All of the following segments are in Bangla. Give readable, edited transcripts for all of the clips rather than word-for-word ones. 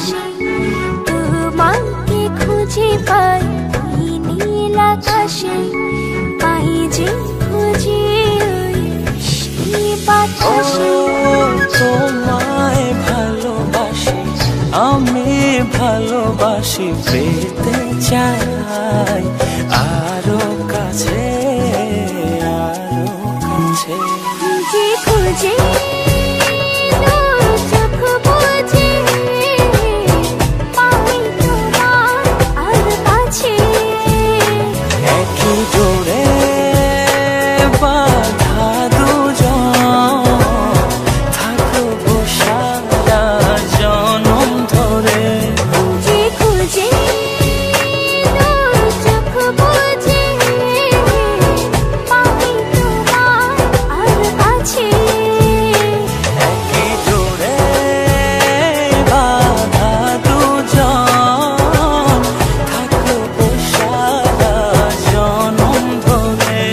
ভাসে তোমাকে খুঁজে পাই নীল আকাশে পাই যে খুঁজে সেই বাতাসে তোমায় ভালোবাসি আমি ভালোবাসি পেতে চাই আরো কাছে আরো কাছে খুঁজে খুঁজে চোখ বুঝে পাই তোমার আর কাছে একই জোরে বাঁধা দুজন থাকবো সারা জনম ধরে খুঁজে খুঁজে চোখ বুঝে পাই তোমার আর কাছে একই জোরে বাঁধা দুজন থাকবো সারা জনম ধরে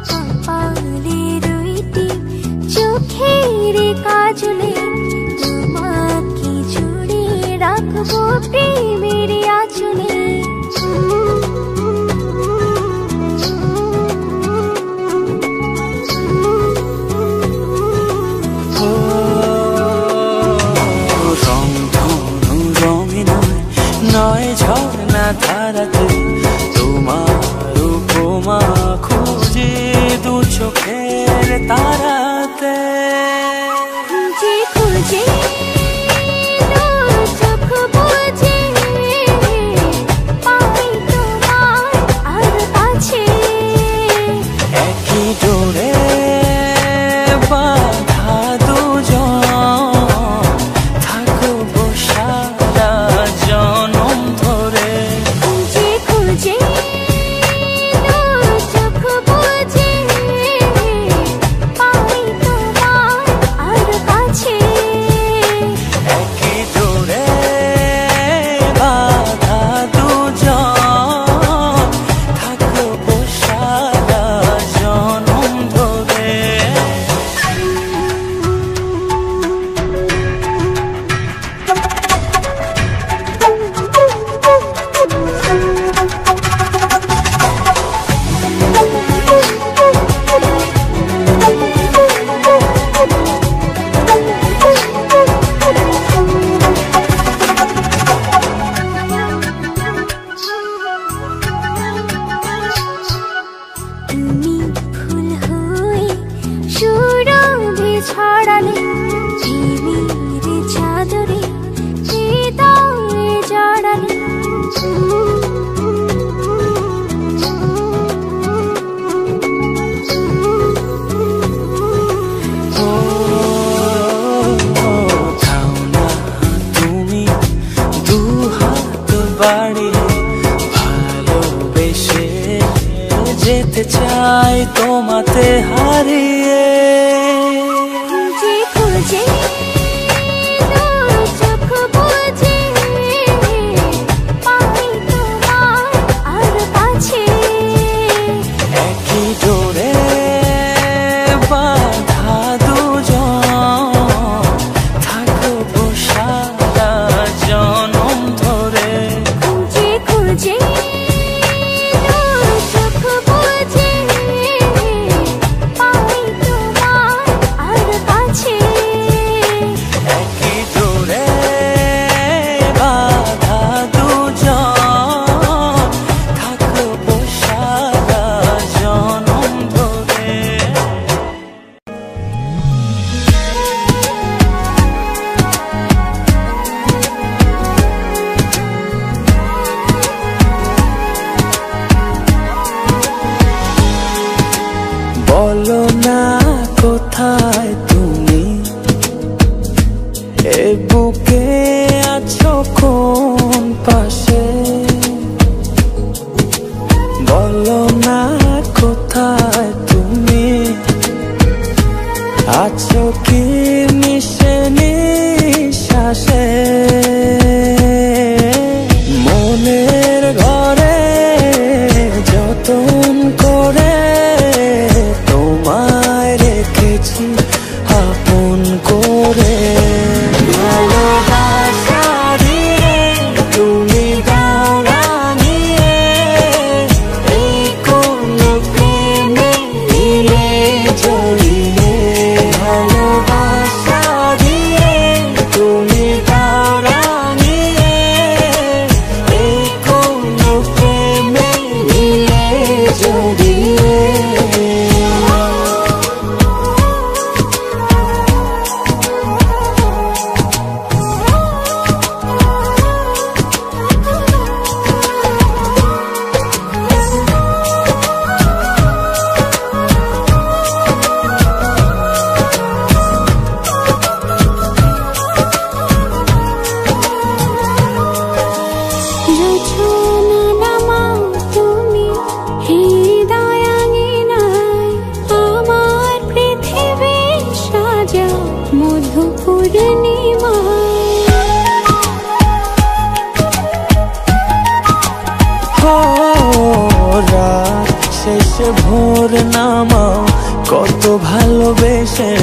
কপালের রুইটি চোখের কাজলে তোমাকে জুড়ে রাখবো প্রেমের আঁচলে রং ধনু রঙে নয় নয় ঝর্ণা ধারাতে তোমার উপমা খুঁজে দু চোখের তারাতে খুঁজে খুঁজে চোখ বুঝে পাই তোমার আর কাছে একই ডোরে বাঁধা দুজন থাকবো সারা জনম ধরে খুঁজে খুঁজে চোখ বুঝে পাই তোমার আর কাছে একই ডোরে বাঁধা দুজন থাকবো সারা জনম ধরে তুমি ফুল হয়ে সুরভি ছড়ালে ঝিমির চাদরে হৃদয়ে জড়ালে থাও না তুমি দু হাত বাড়িয়ে ভালোবেসে যেতে চাই তোমাতে হারিয়ে খুঁজে খুঁজে চোখ বুঝে পাই তোমার আর কাছে একই জোরে বাঁধা দুজন থাকবো সারা জনম ধরে খুঁজে খুঁজে চোখ বুঝে পাই তোমার আর কাছে যা মধু পূর্ণিমা রাত শেষে ভোর নামাও কত ভালোবেসে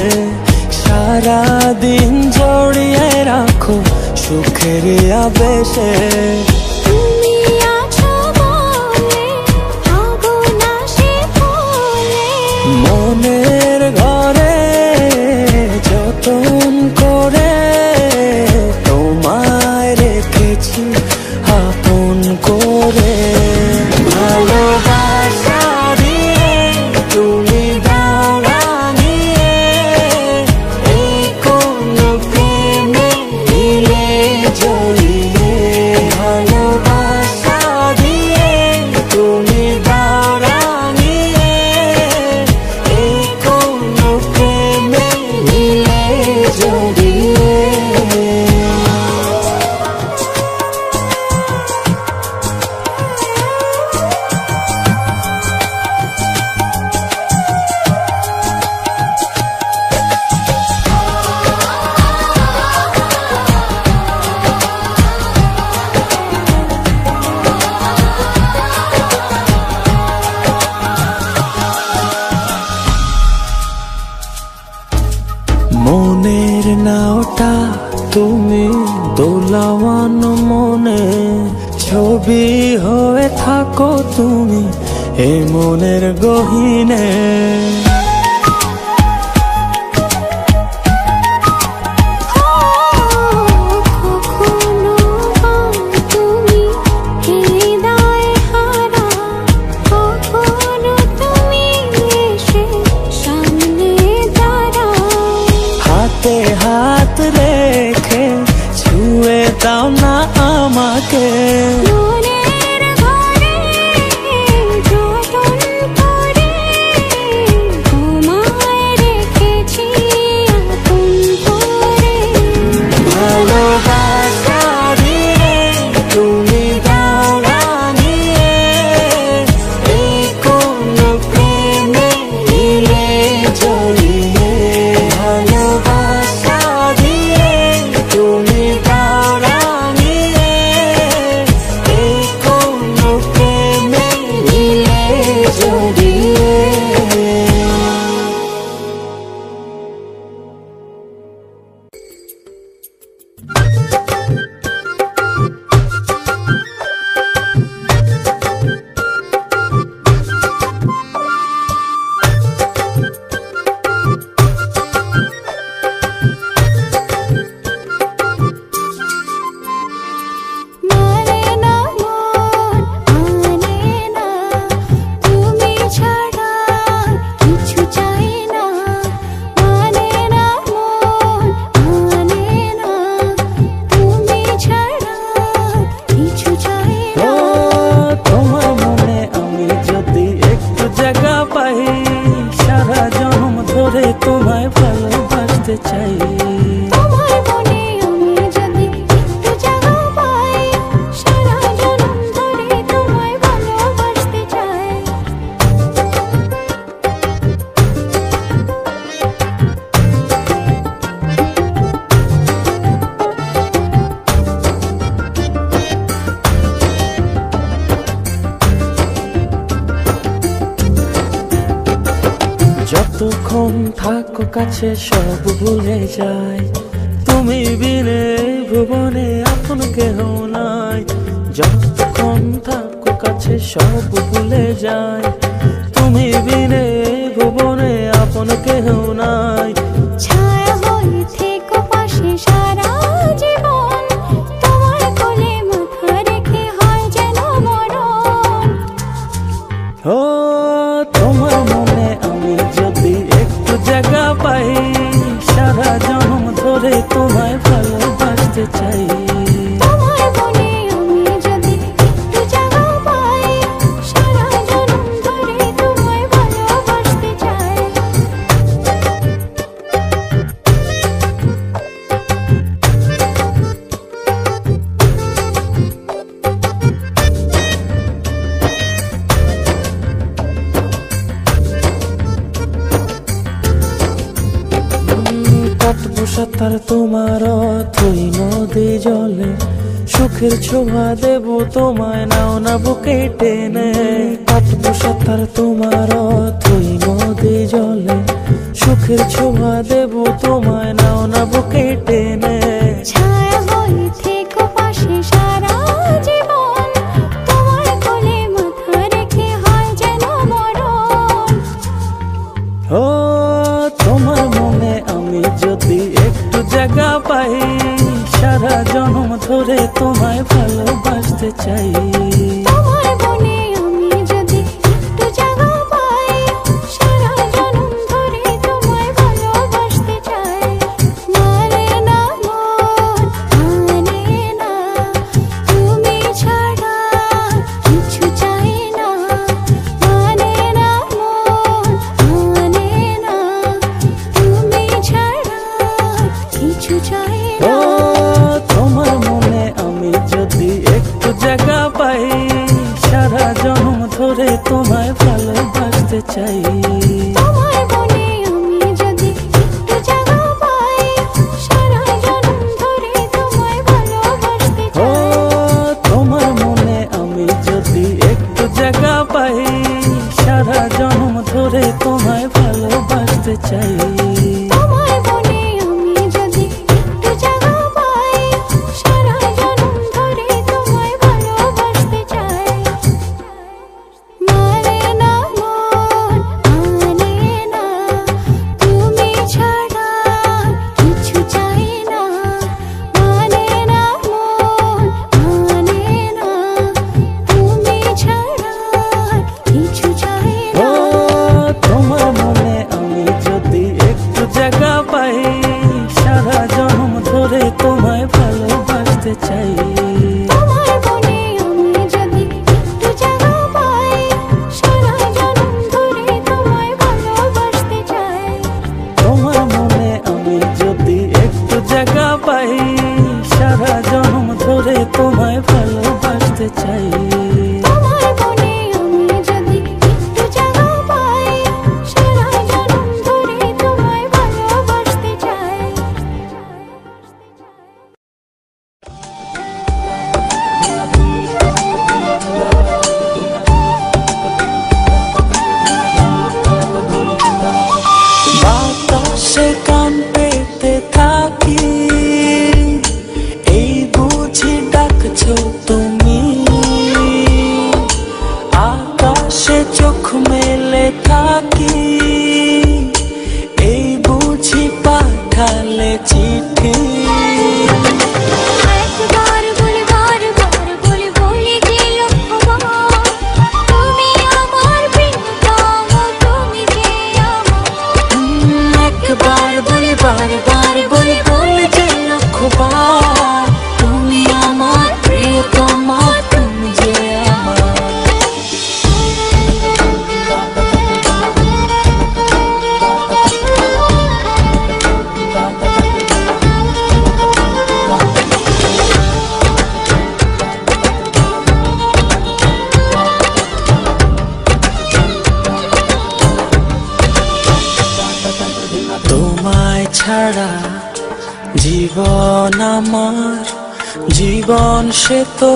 সারাদিন জড়িয়ে রাখো সুখের আবেশে তুমি আছো বলে আগুন আসে বলে মনের ঘরে যতন করে তোমায় রেখেছি আপন করে ভালোবাসা দিয়ে তুমি দাও রাঙিয়ে এই কোন প্রেমে দিলে জড়িয়ে ভালোবাসা দিয়ে তুমি দাও রাঙিয়ে এই কোন প্রেমে দিলে জড়িয়ে মনের নাওটা তুমি দোলাওয়ান মনে ছবি হয়ে থাকো তুমি এ মনের গহীনে কখনো তুমি হৃদয় হারা কখনো তুমি এসে সামনে দাঁড়াও হাতে হাত রেখে ছুঁয়ে দাও না আমাকে মনের ঘরে যতন করে তোমায় রেখেছি আপন করে ভালোবাসা দিয়ে তুমি দাও রাঙিয়ে এই কোন প্রেমে দিলে জড়িয়ে ভালোবাসা দিয়ে তুমি দাও রাঙিয়ে এই কোন প্রেমে দিলে জড়িয়ে মানে না মন মানে না তুমি ছাড়া কিছু চাই না মানে না মন মানে না তুমি ছাড়া কিছু চাই ও না তোমার মনে আমি যদি একটু জায়গা পাই সারা জন্ম ধরে তোমায় ভালোবাসতে চাই তোমার মনে আমি যদি একটু জায়গা পাই সারা জনম ধরে তোমায় ভালোবাসতে চাই যতক্ষণ থাকো কাছে সব ভুলে যায় তুমি বিনে ভুবনে আপন কেহ নাই যতক্ষণ থাকো কাছে সব ভুলে যায় তুমি বিনে ভুবনে আপন কেহ নাই ছায়া হয়ে থেকো পাশে সারা জীবন তোমার কোলে মাথা রেখে হয় যেন মরণ ও তোমার মনে আমি যদি একটু জায়গা পাই সারা জন্ম ধরে তোমায় ভালোবাসতে চাই তোমার মনে আমি যদি একটু জায়গা পাই সারা জনম ধরে তোমায় ভালোবাসতে চাই কাটবো সাঁতার তোমার অথই নদী জলে, সুখের ছোঁয়া দেব তোমায়, নাও না বুকে টেনে। কাটবো সাঁতার তোমার অথই নদী জলে, সুখের ছোঁয়া দেব তোমায়, নাও না বুকে টেনে। ছায়া হয়ে থেকো পাশে সারা জীবন, তোমার কোলে মাথা রেখে হয় যেন মরণ। ও তোমার মনে আমি যদি একটু জায়গা পাই, সারা জন্ম ধরে তোমায় ভালোবাসতে চাই। তোমার বনে আমি যদি একটু জায়গা পাই, সারা জনম ধরে তোমায় ভালোবাসতে চাই। মানে না মন, মানে না, তুমি ছাড়া কিছু চাই না। মানে না মন, মানে না, তুমি ছাড়া কিছু চাই ও না। তোমার মনে আমি যদি একটু জায়গা পাই, সারা জন্ম ধরে তোমায় ভালোবাসতে চাই। তোমার বনে আমি যদি একটু জায়গা পাই, সারা জনম ধরে তোমায় ভালোবাসতে ও চাই। তোমার মনে আমি যদি একটু জায়গা পাই, সারা জন্ম ধরে তোমায় ভালোবাসতে চাই। তোমার বনে আমি যদি একটু জায়গা পাই, সারা জনম ধরে তোমায় ভালোবাসতে চাই। মানে না মন, মানে না, তুমি ছাড়া কিছু চাই না। মানে না মন, মানে না, তুমি ছাড়া কিছু চাই ও না। তোমার মনে আমি যদি একটু জায়গা পাই, সারা জন্ম ধরে তোমায় ভালোবাসতে চাই। তোমার বনে আমি যদি একটু জায়গা পাই, সারা জনম ধরে তোমায় ভালোবাসতে চাই। তোমার মনে আমি যদি একটু জায়গা পাই, সারা জন্ম ধরে তোমায় ভালোবাসতে চাই। তোমার বনে আমি যদি একটু জায়গা পাই, সারা জনম ধরে তোমায় ভালোবাসতে চাই। বাতাসে কান পেতে থাকি, এই বুঝি ডাকছো তুমি। আকাশে চোখ মেলে থাকি, এই বুঝি পাঠালে চিঠি। একবার বলে বারবার বলে বলে যে লক্ষ্যবার, তুমি আমার প্রিয়তম, তুমি যে আমার। একবার বলে বারবার বলে বলে যে লক্ষ্যবার, তুমি আমার প্রিয়তমা, তুমি যে আমার। তোমায় ছাড়া জীবন আমার, জীবন সে তো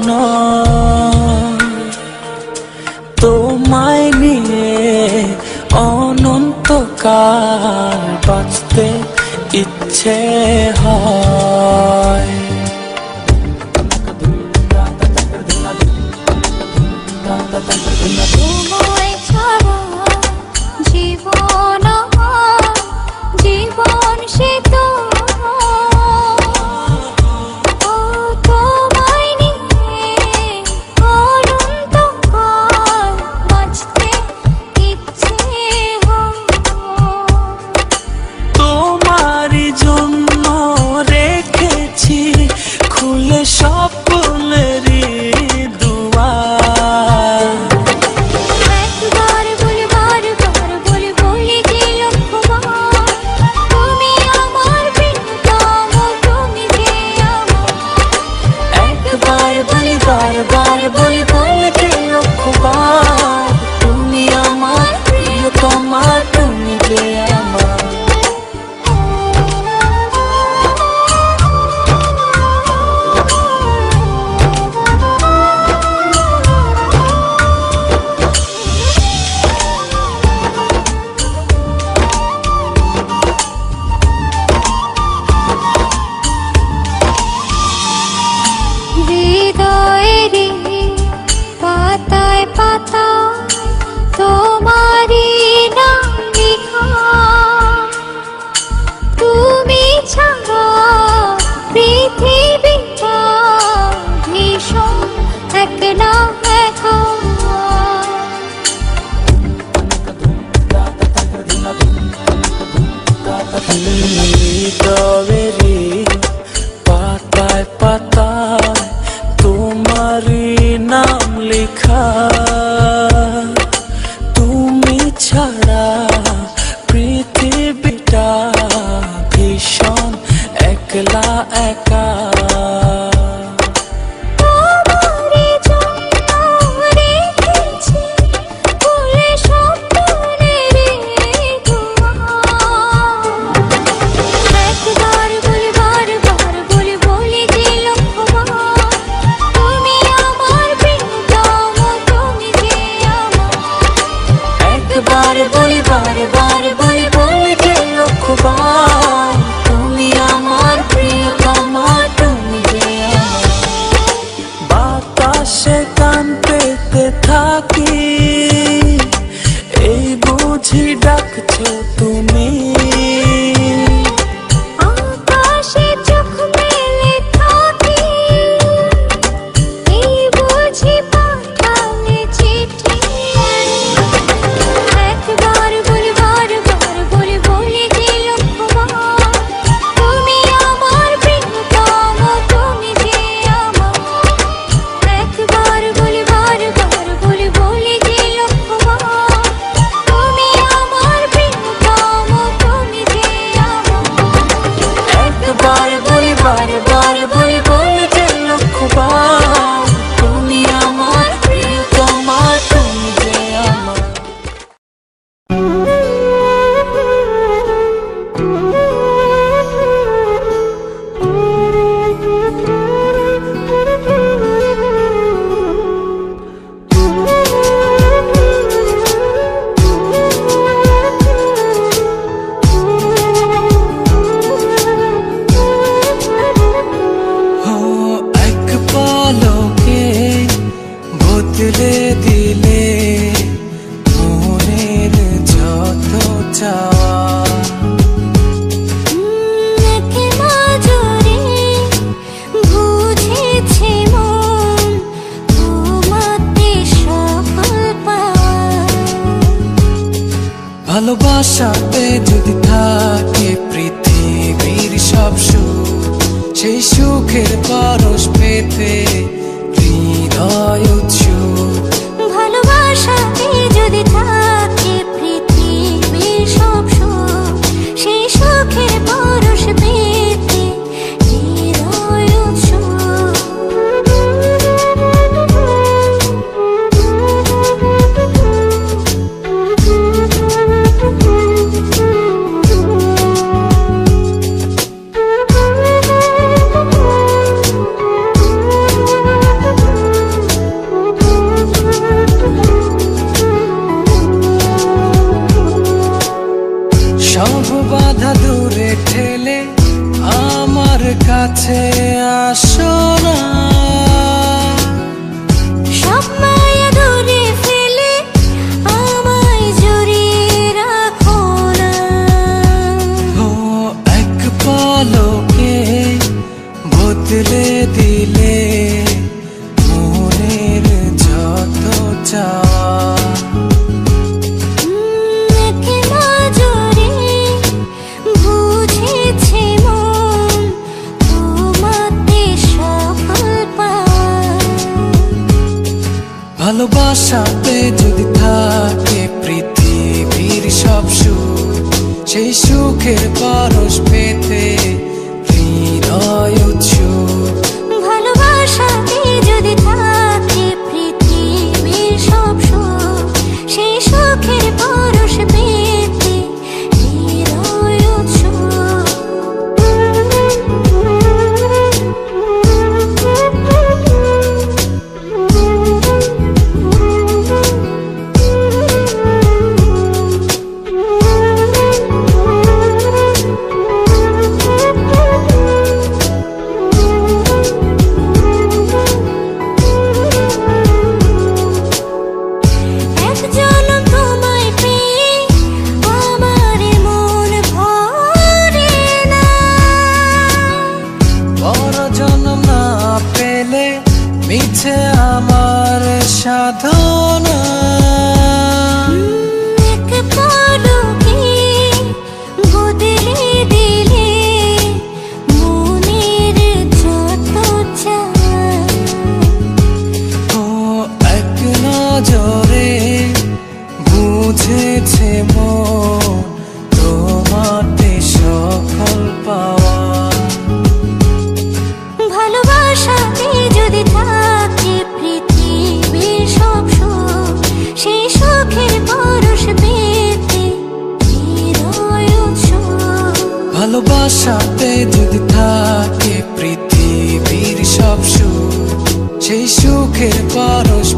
নয়। তোমায় নিয়ে অনন্তকাল বাঁচতে ইচ্ছে হয়। তোমায় ছাড়া জীবন আমার, জীবন সে তো ও তোমায় নিয়ে অনন্তকাল বাঁচতে ইচ্ছে হয়। তোমারই জন্য রেখেছি একা। তোমারই জন্য রেখেছি ফুলে স্বপ্নের দুয়ার। একবার বলি বারবার বলি বলি যে লক্ষ্যবার, তুমি আমার প্রিয়তম, তুমি যে আমার। একবার বলি বারবার বলি বলি যে লক্ষ্যবার, তুমি আমার প্রিয়তম, তুমি যে আমার। বাতাসে কান পেতে থাকি, এই বুঝি ডাকছো তুমি। আকাশে চোখ মেলে থাকি, এই বুঝি পাঠালে চিঠি। একবার বলি বারবার বলি বলি যে লক্ষ্যবার, তুমি আমার প্রিয়তম, তুমি যে আমার। একবার বলি বারবার বলি বলি যে লক্ষ্যবার, তুমি আমার প্রিয়তম, তুমি যে আমার। একবার বলি বারবার বলি বলি যে লক্ষ্যবার, তুমি আমার প্রিয়তম, তুমি যে আমার। ও এক পলকে বদলে দিলে মনের যত চাওয়া। এক নজরে বুঝেছে মন তোমাতে সফল পাওয়া। ভালোবাসাতে যদি থাকে পৃথিবীর সব সুখ, সেই সুখের পরশ পেতে হৃদয় উৎসুক। ভালোবাসাতে যদি থাকে পৃথিবীর সব সুখ, সেই সুখের পরশ পেতে হৃদয় উৎসুক। সব বাধা দূরে ঠেলে আমার কাছে আসো না। সব মায়া দূরে ফেলে আমায় জড়িয়ে রাখো না। ও এক পলকে বদলে দিলে মনের যত চাওয়া। এক নজরে বুঝেছে মন তোমাতে সফল পাওয়া। ভালোবাসাতে যদি থাকে পৃথিবীর সব সুখ, সেই সুখের পরশ পেতে হৃদয় উৎসুক। ভালোবাসাতে যদি থাকে পৃথিবীর সব সুখ, সেই সুখের পরশ পেতে হৃদয় উৎসুক। মিছে আমার সাধনা। এক পলকে বদলে দিলে মনের যত চাওয়া। ও এক নজরে বুঝেছে মন তোমাতে সফল পাওয়া। যদি থাকে পৃথিবীর সব সুখ, সেই সুখের পরশ